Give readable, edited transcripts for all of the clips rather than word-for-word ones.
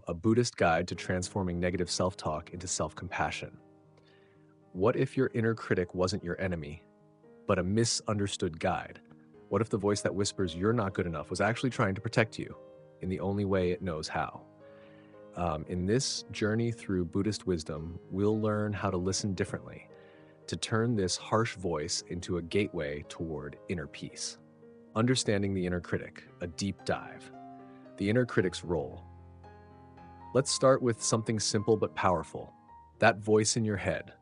A Buddhist guide to transforming negative self-talk into self-compassion. What if your inner critic wasn't your enemy, but a misunderstood guide? What if the voice that whispers you're not good enough was actually trying to protect you in the only way it knows how? In this journey through Buddhist wisdom, we'll learn how to listen differently, to turn this harsh voice into a gateway toward inner peace. Understanding the inner critic, a deep dive. The inner critic's role. Let's start with something simple but powerful. That voice in your head,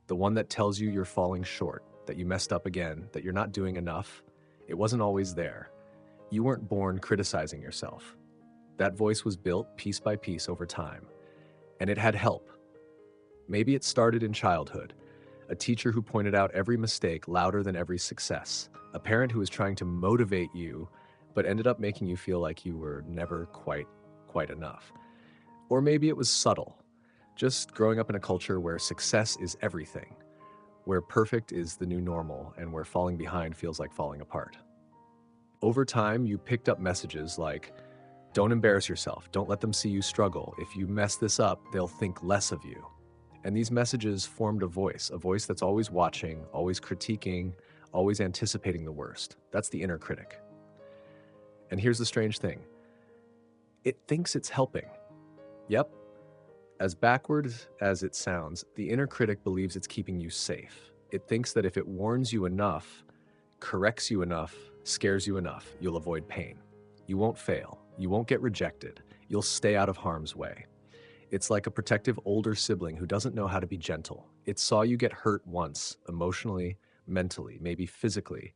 the one that tells you you're falling short, that you messed up again, that you're not doing enough. It wasn't always there. You weren't born criticizing yourself. That voice was built piece by piece over time, and it had help. Maybe it started in childhood, a teacher who pointed out every mistake louder than every success, a parent who was trying to motivate you, but ended up making you feel like you were never quite enough. Or maybe it was subtle, just growing up in a culture where success is everything, where perfect is the new normal, and where falling behind feels like falling apart. Over time, you picked up messages like, don't embarrass yourself, don't let them see you struggle. If you mess this up, they'll think less of you. And these messages formed a voice that's always watching, always critiquing, always anticipating the worst. That's the inner critic. And here's the strange thing. It thinks it's helping. Yep. As backward as it sounds, the inner critic believes it's keeping you safe. It thinks that if it warns you enough, corrects you enough, scares you enough, you'll avoid pain. You won't fail. You won't get rejected. You'll stay out of harm's way. It's like a protective older sibling who doesn't know how to be gentle. It saw you get hurt once, emotionally, mentally, maybe physically,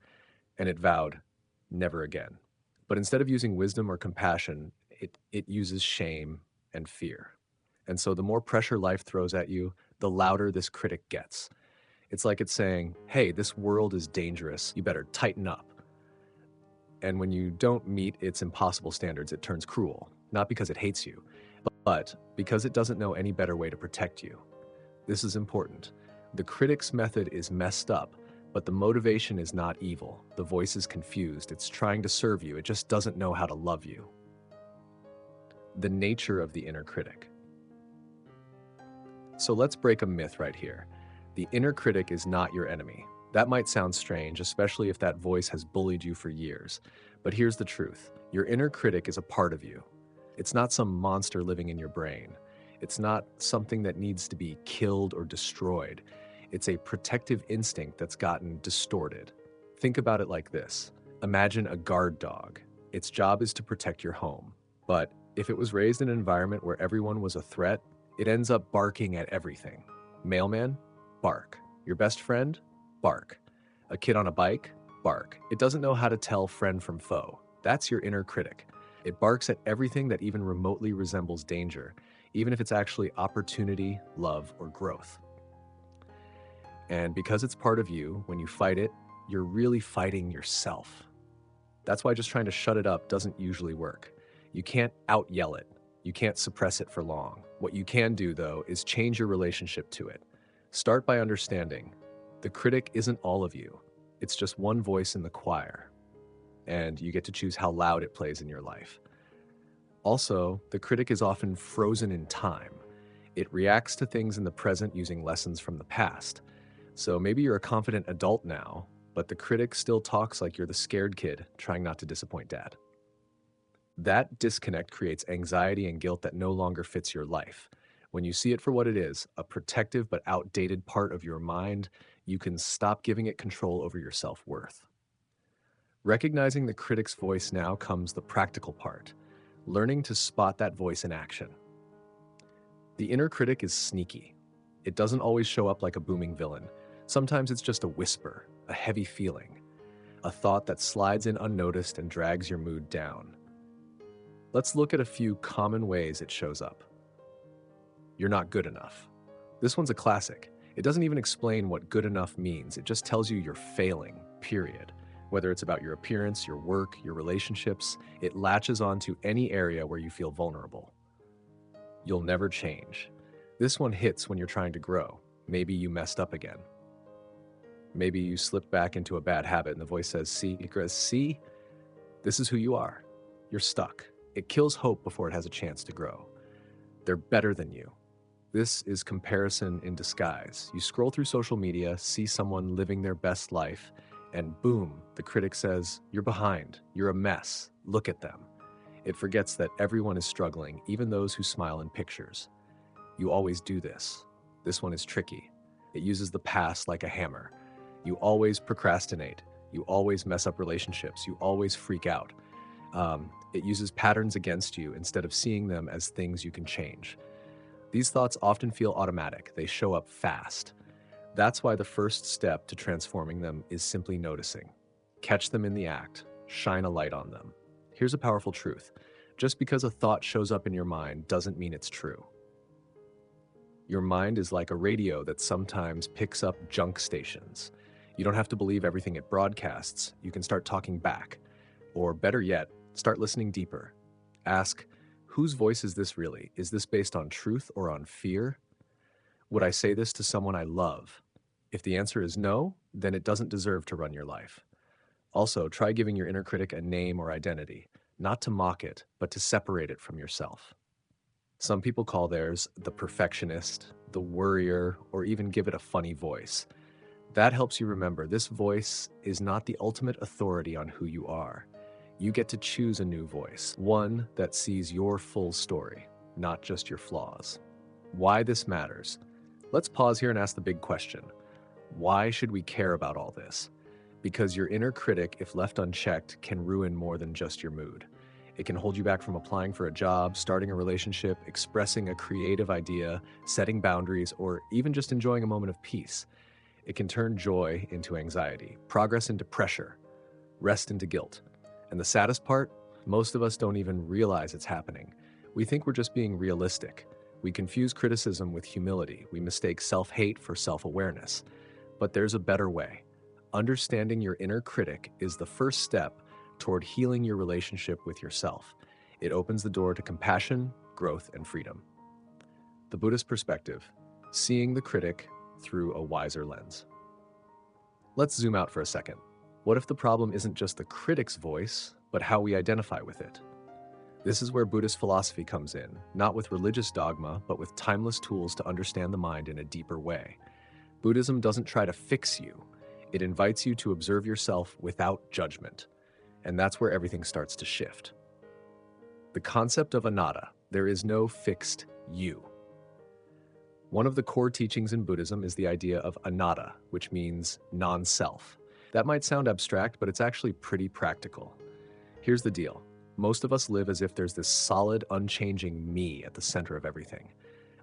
and it vowed, never again. But instead of using wisdom or compassion, it uses shame and fear. And so the more pressure life throws at you, the louder this critic gets. It's like it's saying, hey, this world is dangerous. You better tighten up. And when you don't meet its impossible standards, it turns cruel, not because it hates you, but because it doesn't know any better way to protect you. This is important. The critic's method is messed up, but the motivation is not evil. The voice is confused. It's trying to serve you. It just doesn't know how to love you. The nature of the inner critic. So let's break a myth right here. The inner critic is not your enemy. That might sound strange, especially if that voice has bullied you for years. But here's the truth. Your inner critic is a part of you. It's not some monster living in your brain. It's not something that needs to be killed or destroyed. It's a protective instinct that's gotten distorted. Think about it like this. Imagine a guard dog. Its job is to protect your home. But if it was raised in an environment where everyone was a threat, it ends up barking at everything. Mailman? Bark. Your best friend? Bark. A kid on a bike? Bark. It doesn't know how to tell friend from foe. That's your inner critic. It barks at everything that even remotely resembles danger, even if it's actually opportunity, love, or growth. And because it's part of you, when you fight it, you're really fighting yourself. That's why just trying to shut it up doesn't usually work. You can't out-yell it. You can't suppress it for long. What you can do, though, is change your relationship to it. Start by understanding the critic isn't all of you. It's just one voice in the choir, and you get to choose how loud it plays in your life. Also, the critic is often frozen in time. It reacts to things in the present using lessons from the past. So maybe you're a confident adult now, but the critic still talks like you're the scared kid trying not to disappoint dad. That disconnect creates anxiety and guilt that no longer fits your life. When you see it for what it is, a protective but outdated part of your mind, you can stop giving it control over your self-worth. Recognizing the critic's voice now comes the practical part, learning to spot that voice in action. The inner critic is sneaky. It doesn't always show up like a booming villain. Sometimes it's just a whisper, a heavy feeling, a thought that slides in unnoticed and drags your mood down. Let's look at a few common ways it shows up. You're not good enough. This one's a classic. It doesn't even explain what good enough means. It just tells you you're failing, period. Whether it's about your appearance, your work, your relationships, it latches onto any area where you feel vulnerable. You'll never change. This one hits when you're trying to grow. Maybe you messed up again. Maybe you slipped back into a bad habit and the voice says, see, this is who you are. You're stuck. It kills hope before it has a chance to grow. They're better than you. This is comparison in disguise. You scroll through social media, see someone living their best life, and boom, the critic says, "You're behind. You're a mess. Look at them." It forgets that everyone is struggling, even those who smile in pictures. You always do this. This one is tricky. It uses the past like a hammer. You always procrastinate. You always mess up relationships. You always freak out. It uses patterns against you instead of seeing them as things you can change. These thoughts often feel automatic. They show up fast. That's why the first step to transforming them is simply noticing. Catch them in the act. Shine a light on them. Here's a powerful truth. Just because a thought shows up in your mind doesn't mean it's true. Your mind is like a radio that sometimes picks up junk stations. You don't have to believe everything it broadcasts. You can start talking back. Or better yet, start listening deeper. Ask, whose voice is this really? Is this based on truth or on fear? Would I say this to someone I love? If the answer is no, then it doesn't deserve to run your life. Also, try giving your inner critic a name or identity, not to mock it, but to separate it from yourself. Some people call theirs the perfectionist, the worrier, or even give it a funny voice. That helps you remember this voice is not the ultimate authority on who you are. You get to choose a new voice, one that sees your full story, not just your flaws. Why this matters? Let's pause here and ask the big question. Why should we care about all this? Because your inner critic, if left unchecked, can ruin more than just your mood. It can hold you back from applying for a job, starting a relationship, expressing a creative idea, setting boundaries, or even just enjoying a moment of peace. It can turn joy into anxiety, progress into pressure, rest into guilt. And the saddest part, most of us don't even realize it's happening. We think we're just being realistic. We confuse criticism with humility. We mistake self-hate for self-awareness. But there's a better way. Understanding your inner critic is the first step toward healing your relationship with yourself. It opens the door to compassion, growth, and freedom. The Buddhist perspective, seeing the critic through a wiser lens. Let's zoom out for a second. What if the problem isn't just the critic's voice, but how we identify with it? This is where Buddhist philosophy comes in, not with religious dogma, but with timeless tools to understand the mind in a deeper way. Buddhism doesn't try to fix you. It invites you to observe yourself without judgment. And that's where everything starts to shift. The concept of anatta, there is no fixed you. One of the core teachings in Buddhism is the idea of anatta, which means non-self. That might sound abstract, but it's actually pretty practical. Here's the deal. Most of us live as if there's this solid, unchanging me at the center of everything.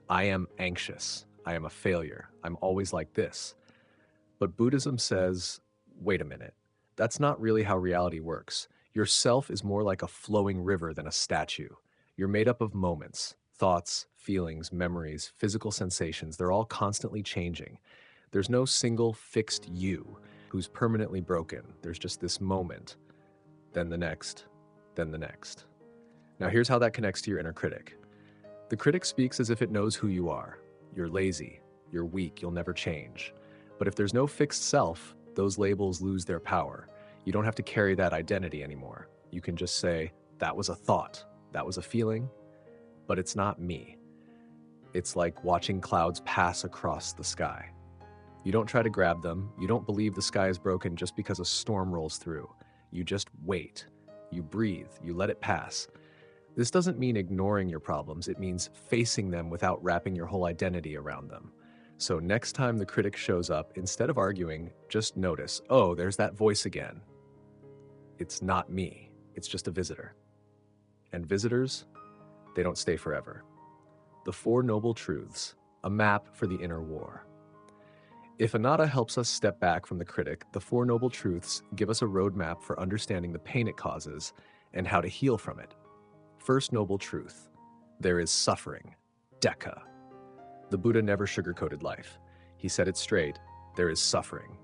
I am anxious. I am a failure. I'm always like this. But Buddhism says, wait a minute. That's not really how reality works. Yourself is more like a flowing river than a statue. You're made up of moments, thoughts, feelings, memories, physical sensations. They're all constantly changing. There's no single fixed you who's permanently broken. There's just this moment, then the next, then the next. Now here's how that connects to your inner critic. The critic speaks as if it knows who you are. You're lazy, you're weak, you'll never change. But if there's no fixed self, those labels lose their power. You don't have to carry that identity anymore. You can just say, that was a thought, that was a feeling, but it's not me. It's like watching clouds pass across the sky. You don't try to grab them. You don't believe the sky is broken just because a storm rolls through. You just wait. You breathe. You let it pass. This doesn't mean ignoring your problems. It means facing them without wrapping your whole identity around them. So next time the critic shows up, instead of arguing, just notice, oh, there's that voice again. It's not me. It's just a visitor. And visitors, they don't stay forever. The Four Noble Truths, a map for the inner war. If anatta helps us step back from the critic, the Four Noble Truths give us a roadmap for understanding the pain it causes and how to heal from it. First noble truth, there is suffering, dukkha. The Buddha never sugarcoated life. He said it straight, there is suffering.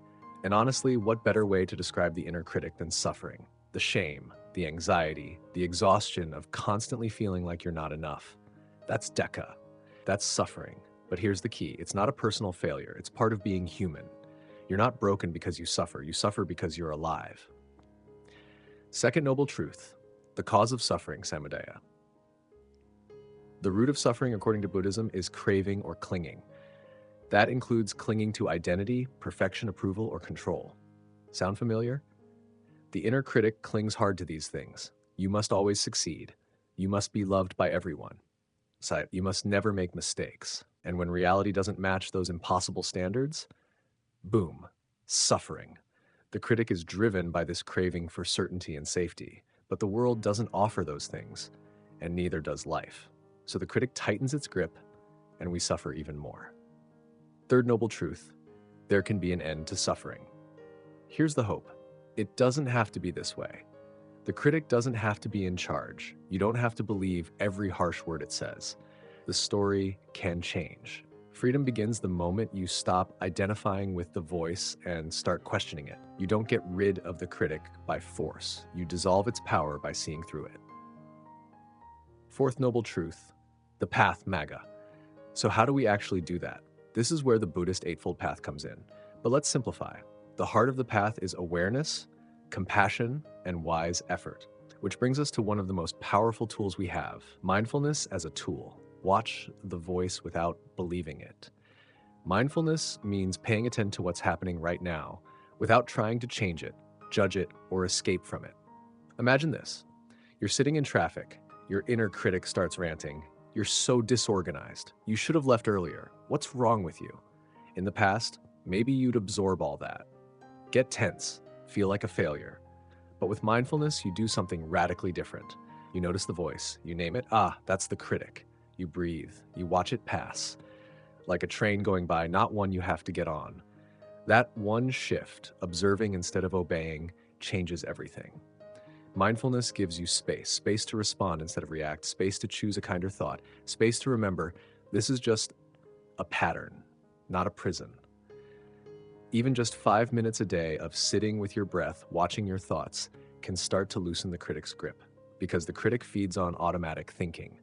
And honestly, what better way to describe the inner critic than suffering? The shame, the anxiety, the exhaustion of constantly feeling like you're not enough. That's dukkha. That's suffering. But here's the key. It's not a personal failure. It's part of being human. You're not broken because you suffer. You suffer because you're alive. Second noble truth, the cause of suffering, samudaya. The root of suffering, according to Buddhism, is craving or clinging. That includes clinging to identity, perfection, approval, or control. Sound familiar? The inner critic clings hard to these things. You must always succeed. You must be loved by everyone. You must never make mistakes. And when reality doesn't match those impossible standards, boom, suffering. The critic is driven by this craving for certainty and safety, but the world doesn't offer those things, and neither does life. So the critic tightens its grip, and we suffer even more. Third noble truth: there can be an end to suffering. Here's the hope. It doesn't have to be this way. The critic doesn't have to be in charge. You don't have to believe every harsh word it says. The story can change. Freedom begins the moment you stop identifying with the voice and start questioning it. You don't get rid of the critic by force. You dissolve its power by seeing through it. Fourth noble truth: the path MAGA. So how do we actually do that? This is where the Buddhist Eightfold Path comes in. But let's simplify. The heart of the path is awareness, compassion, and wise effort, which brings us to one of the most powerful tools we have: mindfulness as a tool. Watch the voice without believing it. Mindfulness means paying attention to what's happening right now without trying to change it, judge it, or escape from it. Imagine this. You're sitting in traffic. Your inner critic starts ranting. You're so disorganized. You should have left earlier. What's wrong with you? In the past, maybe you'd absorb all that. Get tense, feel like a failure. But with mindfulness, you do something radically different. You notice the voice, you name it. Ah, that's the critic. You breathe, you watch it pass, like a train going by, not one you have to get on. That one shift, observing instead of obeying, changes everything. Mindfulness gives you space to respond instead of react, space to choose a kinder thought, space to remember this is just a pattern, not a prison. Even just 5 minutes a day of sitting with your breath, watching your thoughts, can start to loosen the critic's grip, because the critic feeds on automatic thinking.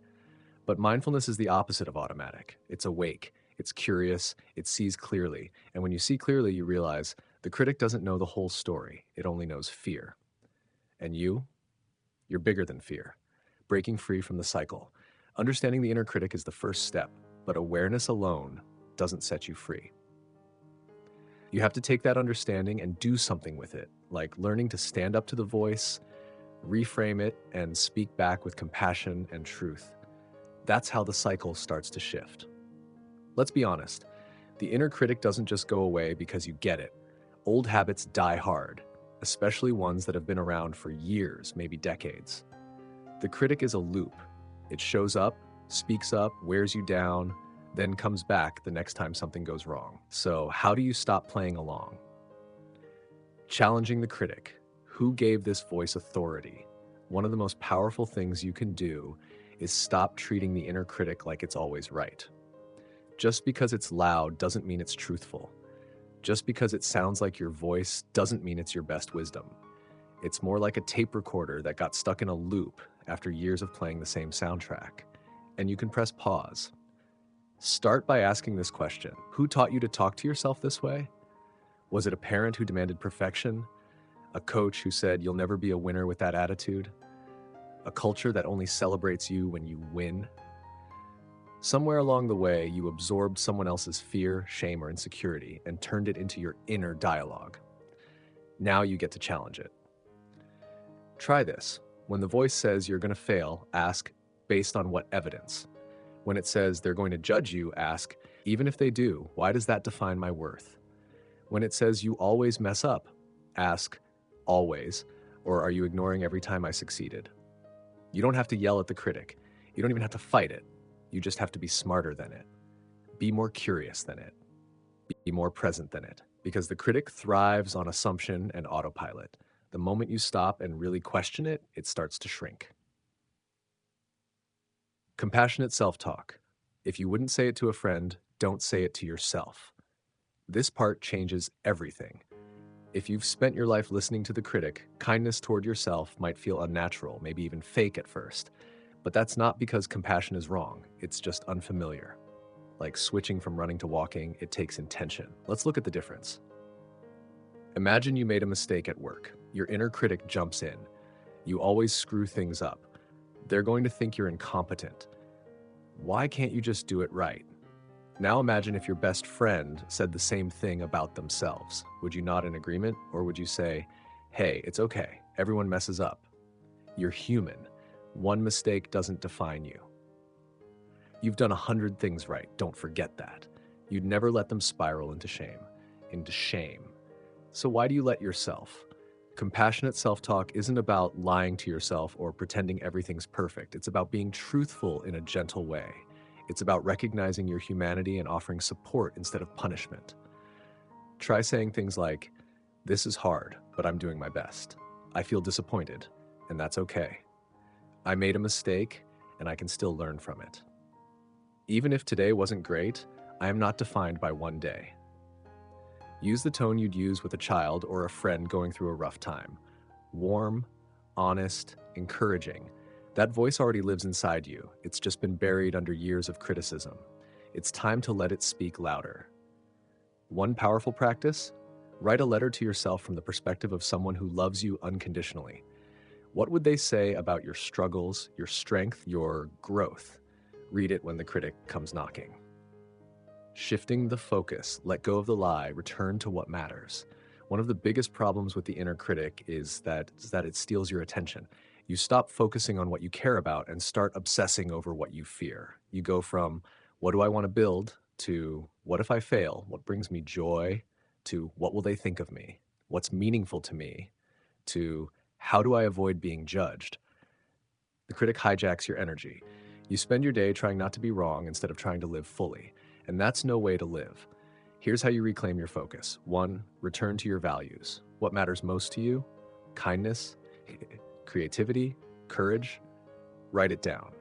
But mindfulness is the opposite of automatic. It's awake, it's curious, it sees clearly. And when you see clearly, you realize the critic doesn't know the whole story. It only knows fear. And you're bigger than fear. Breaking free from the cycle. Understanding the inner critic is the first step, but awareness alone doesn't set you free. You have to take that understanding and do something with it, like learning to stand up to the voice, reframe it, and speak back with compassion and truth. That's how the cycle starts to shift. Let's be honest. The inner critic doesn't just go away because you get it. Old habits die hard, especially ones that have been around for years, maybe decades. The critic is a loop. It shows up, speaks up, wears you down, then comes back the next time something goes wrong. So how do you stop playing along? Challenging the critic. Who gave this voice authority? One of the most powerful things you can do is stop treating the inner critic like it's always right. Just because it's loud doesn't mean it's truthful. Just because it sounds like your voice doesn't mean it's your best wisdom. It's more like a tape recorder that got stuck in a loop after years of playing the same soundtrack. And you can press pause. Start by asking this question: who taught you to talk to yourself this way? Was it a parent who demanded perfection? A coach who said you'll never be a winner with that attitude? A culture that only celebrates you when you win? Somewhere along the way, you absorbed someone else's fear, shame, or insecurity and turned it into your inner dialogue. Now you get to challenge it. Try this. When the voice says you're going to fail, ask, based on what evidence? When it says they're going to judge you, ask, even if they do, why does that define my worth? When it says you always mess up, ask, always, or are you ignoring every time I succeeded? You don't have to yell at the critic. You don't even have to fight it. You just have to be smarter than it. Be more curious than it. Be more present than it. Because the critic thrives on assumption and autopilot. The moment you stop and really question it, it starts to shrink. Compassionate self-talk. If you wouldn't say it to a friend, don't say it to yourself. This part changes everything. If you've spent your life listening to the critic, kindness toward yourself might feel unnatural, maybe even fake at first. But that's not because compassion is wrong. It's just unfamiliar. Like switching from running to walking, it takes intention. Let's look at the difference. Imagine you made a mistake at work. Your inner critic jumps in. You always screw things up. They're going to think you're incompetent. Why can't you just do it right? Now imagine if your best friend said the same thing about themselves. Would you nod in agreement, or would you say, hey, it's okay, everyone messes up. You're human. One mistake doesn't define you. You've done 100 things right, don't forget that. You'd never let them spiral into shame. So why do you let yourself? Compassionate self-talk isn't about lying to yourself or pretending everything's perfect. It's about being truthful in a gentle way. It's about recognizing your humanity and offering support instead of punishment. Try saying things like, this is hard, but I'm doing my best. I feel disappointed, and that's okay. I made a mistake, and I can still learn from it. Even if today wasn't great, I am not defined by one day. Use the tone you'd use with a child or a friend going through a rough time. Warm, honest, encouraging. That voice already lives inside you. It's just been buried under years of criticism. It's time to let it speak louder. One powerful practice: write a letter to yourself from the perspective of someone who loves you unconditionally. What would they say about your struggles, your strength, your growth? Read it when the critic comes knocking. Shifting the focus, let go of the lie, return to what matters. One of the biggest problems with the inner critic is that it steals your attention. You stop focusing on what you care about and start obsessing over what you fear. You go from, what do I want to build, to what if I fail? What brings me joy? To what will they think of me? What's meaningful to me? To how do I avoid being judged? The critic hijacks your energy. You spend your day trying not to be wrong instead of trying to live fully. And that's no way to live. Here's how you reclaim your focus. 1, return to your values. What matters most to you? Kindness, creativity, courage. Write it down.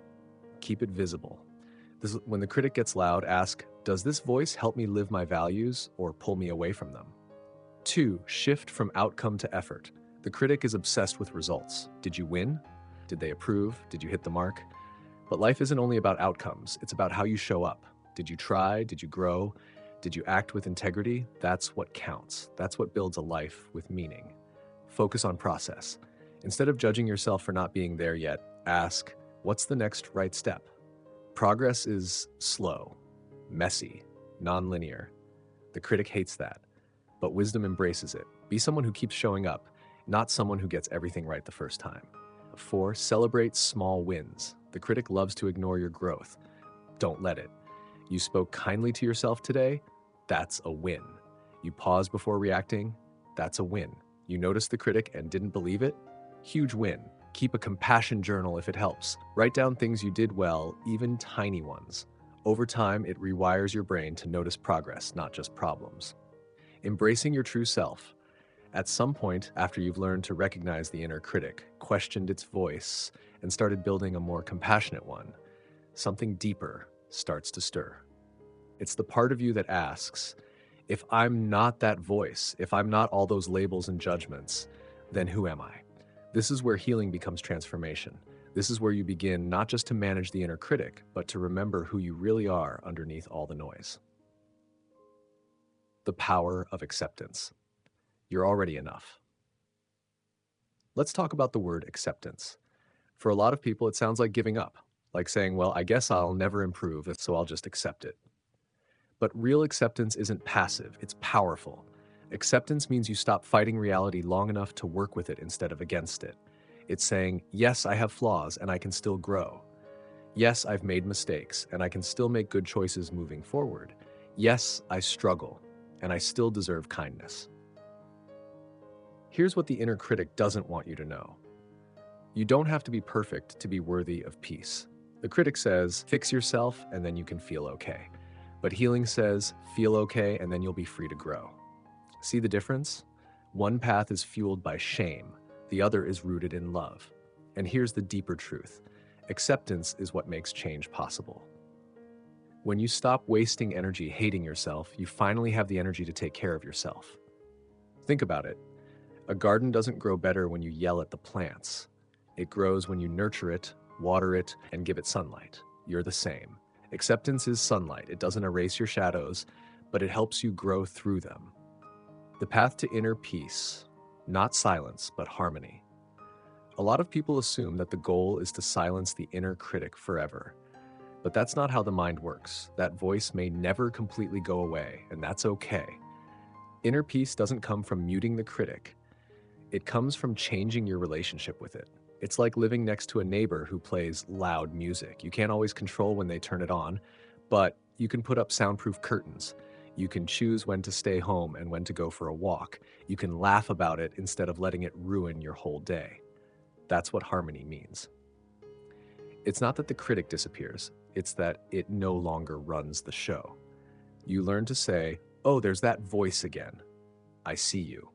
Keep it visible. When the critic gets loud, ask, does this voice help me live my values or pull me away from them? 2, shift from outcome to effort. The critic is obsessed with results. Did you win? Did they approve? Did you hit the mark? But life isn't only about outcomes. It's about how you show up. Did you try? Did you grow? Did you act with integrity? That's what counts. That's what builds a life with meaning. Focus on process. Instead of judging yourself for not being there yet, ask, what's the next right step? Progress is slow, messy, non-linear. The critic hates that, but wisdom embraces it. Be someone who keeps showing up, not someone who gets everything right the first time. 4, celebrate small wins. The critic loves to ignore your growth. Don't let it. You spoke kindly to yourself today, that's a win. You paused before reacting, that's a win. You noticed the critic and didn't believe it, huge win. Keep a compassion journal if it helps. Write down things you did well, even tiny ones. Over time, it rewires your brain to notice progress, not just problems. Embracing your true self. At some point, after you've learned to recognize the inner critic, questioned its voice, and started building a more compassionate one, something deeper starts to stir. It's the part of you that asks, if I'm not that voice, if I'm not all those labels and judgments, then who am I? This is where healing becomes transformation. This is where you begin not just to manage the inner critic, but to remember who you really are underneath all the noise. The power of acceptance. You're already enough. Let's talk about the word acceptance. For a lot of people, it sounds like giving up, like saying, well, I guess I'll never improve, so I'll just accept it. But real acceptance isn't passive, it's powerful. Acceptance means you stop fighting reality long enough to work with it instead of against it. It's saying, yes, I have flaws and I can still grow. Yes, I've made mistakes and I can still make good choices moving forward. Yes, I struggle and I still deserve kindness. Here's what the inner critic doesn't want you to know. You don't have to be perfect to be worthy of peace. The critic says, fix yourself and then you can feel okay. But healing says, feel okay and then you'll be free to grow. See the difference? One path is fueled by shame. The other is rooted in love. And here's the deeper truth. Acceptance is what makes change possible. When you stop wasting energy hating yourself, you finally have the energy to take care of yourself. Think about it. A garden doesn't grow better when you yell at the plants. It grows when you nurture it, water it, and give it sunlight. You're the same. Acceptance is sunlight. It doesn't erase your shadows, but it helps you grow through them. The path to inner peace, not silence, but harmony. A lot of people assume that the goal is to silence the inner critic forever. But that's not how the mind works. That voice may never completely go away, and that's okay. Inner peace doesn't come from muting the critic. It comes from changing your relationship with it. It's like living next to a neighbor who plays loud music. You can't always control when they turn it on, but you can put up soundproof curtains. You can choose when to stay home and when to go for a walk. You can laugh about it instead of letting it ruin your whole day. That's what harmony means. It's not that the critic disappears, it's that it no longer runs the show. You learn to say, "Oh, there's that voice again. I see you.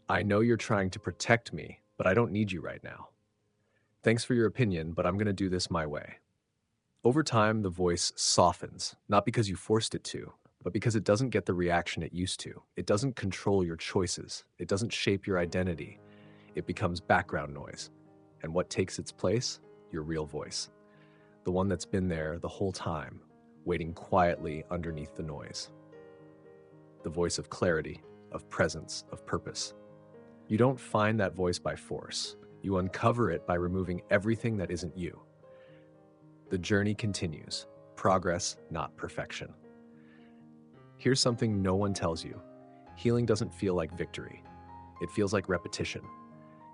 I know you're trying to protect me, but I don't need you right now. Thanks for your opinion, but I'm going to do this my way." Over time, the voice softens, not because you forced it to, but because it doesn't get the reaction it used to. It doesn't control your choices. It doesn't shape your identity. It becomes background noise. And what takes its place? Your real voice. The one that's been there the whole time, waiting quietly underneath the noise. The voice of clarity, of presence, of purpose. You don't find that voice by force. You uncover it by removing everything that isn't you. The journey continues. Progress, not perfection. Here's something no one tells you. Healing doesn't feel like victory. It feels like repetition.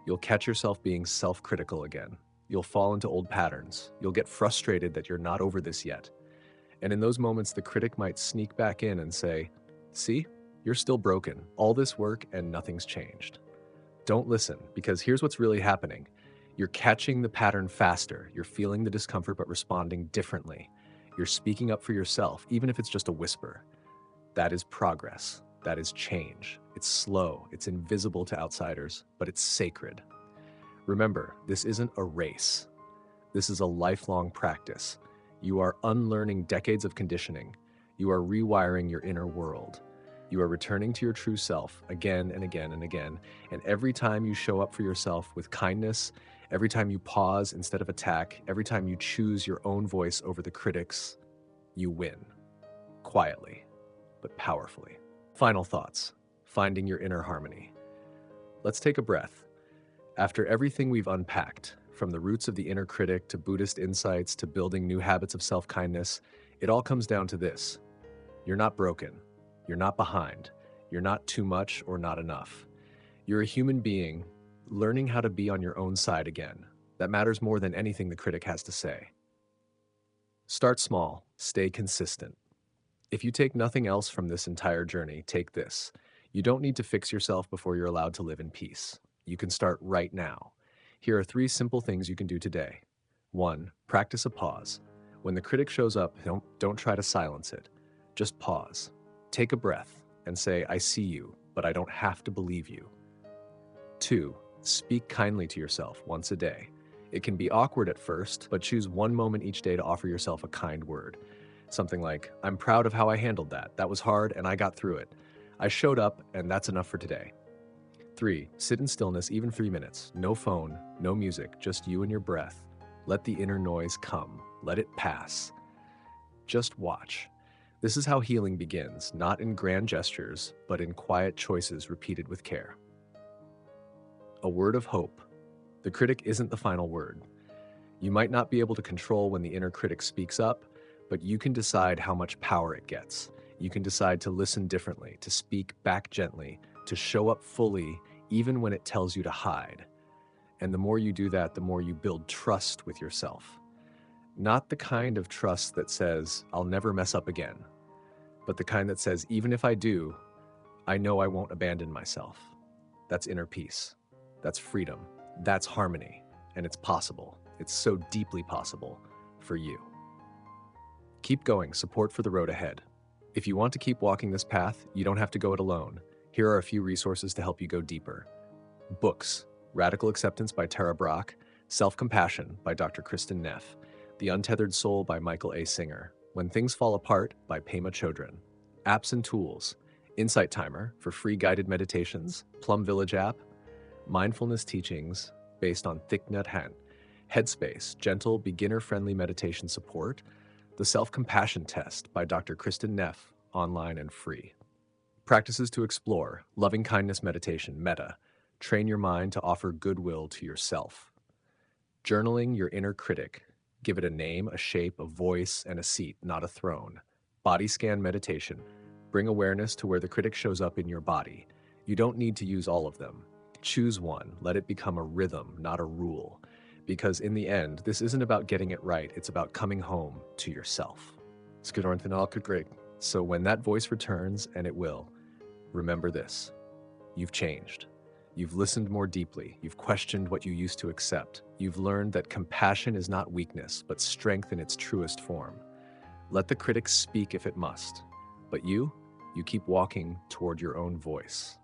You'll catch yourself being self-critical again. You'll fall into old patterns. You'll get frustrated that you're not over this yet. And in those moments, the critic might sneak back in and say, "See, you're still broken. All this work and nothing's changed." Don't listen, because here's what's really happening. You're catching the pattern faster. You're feeling the discomfort but responding differently. You're speaking up for yourself, even if it's just a whisper. That is progress. That is change. It's slow. It's invisible to outsiders, but it's sacred. Remember, this isn't a race. This is a lifelong practice. You are unlearning decades of conditioning. You are rewiring your inner world. You are returning to your true self again and again and again. And every time you show up for yourself with kindness, every time you pause instead of attack, every time you choose your own voice over the critic's, you win. Quietly, but powerfully. Final thoughts. Finding your inner harmony. Let's take a breath. After everything we've unpacked, from the roots of the inner critic to Buddhist insights to building new habits of self-kindness, it all comes down to this. You're not broken. You're not behind. You're not too much or not enough. You're a human being learning how to be on your own side again. That matters more than anything the critic has to say. Start small. Stay consistent. If you take nothing else from this entire journey, take this. You don't need to fix yourself before you're allowed to live in peace. You can start right now. Here are 3 simple things you can do today. 1. Practice a pause. When the critic shows up, don't try to silence it. Just pause. Take a breath and say, "I see you, but I don't have to believe you." 2. Speak kindly to yourself once a day. It can be awkward at first, but choose one moment each day to offer yourself a kind word. Something like, "I'm proud of how I handled that. That was hard and I got through it. I showed up and that's enough for today." 3. Sit in stillness even 3 minutes. No phone, no music, just you and your breath. Let the inner noise come. Let it pass. Just watch. This is how healing begins, not in grand gestures, but in quiet choices repeated with care. A word of hope. The critic isn't the final word. You might not be able to control when the inner critic speaks up, but you can decide how much power it gets. You can decide to listen differently, to speak back gently, to show up fully, even when it tells you to hide. And the more you do that, the more you build trust with yourself. Not the kind of trust that says, "I'll never mess up again," but the kind that says, "Even if I do, I know I won't abandon myself." That's inner peace. That's freedom. That's harmony. And it's possible. It's so deeply possible for you. Keep going. Support for the road ahead. If you want to keep walking this path, you don't have to go it alone. Here are a few resources to help you go deeper. Books: Radical Acceptance by Tara Brach, Self-Compassion by Dr. Kristin Neff, The Untethered Soul by Michael A. Singer, When Things Fall Apart by Pema Chodron. Apps and tools: Insight Timer for free guided meditations, Plum Village app, Mindfulness teachings based on Thich Nhat Hanh, Headspace, gentle, beginner-friendly meditation support, The Self-Compassion Test by Dr. Kristin Neff, online and free. Practices to explore: Loving Kindness Meditation, Metta, train your mind to offer goodwill to yourself. Journaling Your Inner Critic, Give it a name, a shape, a voice, and a seat, not a throne. Body scan meditation. Bring awareness to where the critic shows up in your body. You don't need to use all of them. Choose one. Let it become a rhythm, not a rule. Because in the end, this isn't about getting it right. It's about coming home to yourself. So when that voice returns, and it will, remember this. You've changed. You've listened more deeply. You've questioned what you used to accept. You've learned that compassion is not weakness, but strength in its truest form. Let the critic speak if it must. But you keep walking toward your own voice.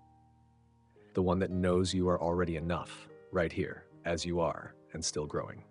The one that knows you are already enough, right here, as you are, and still growing.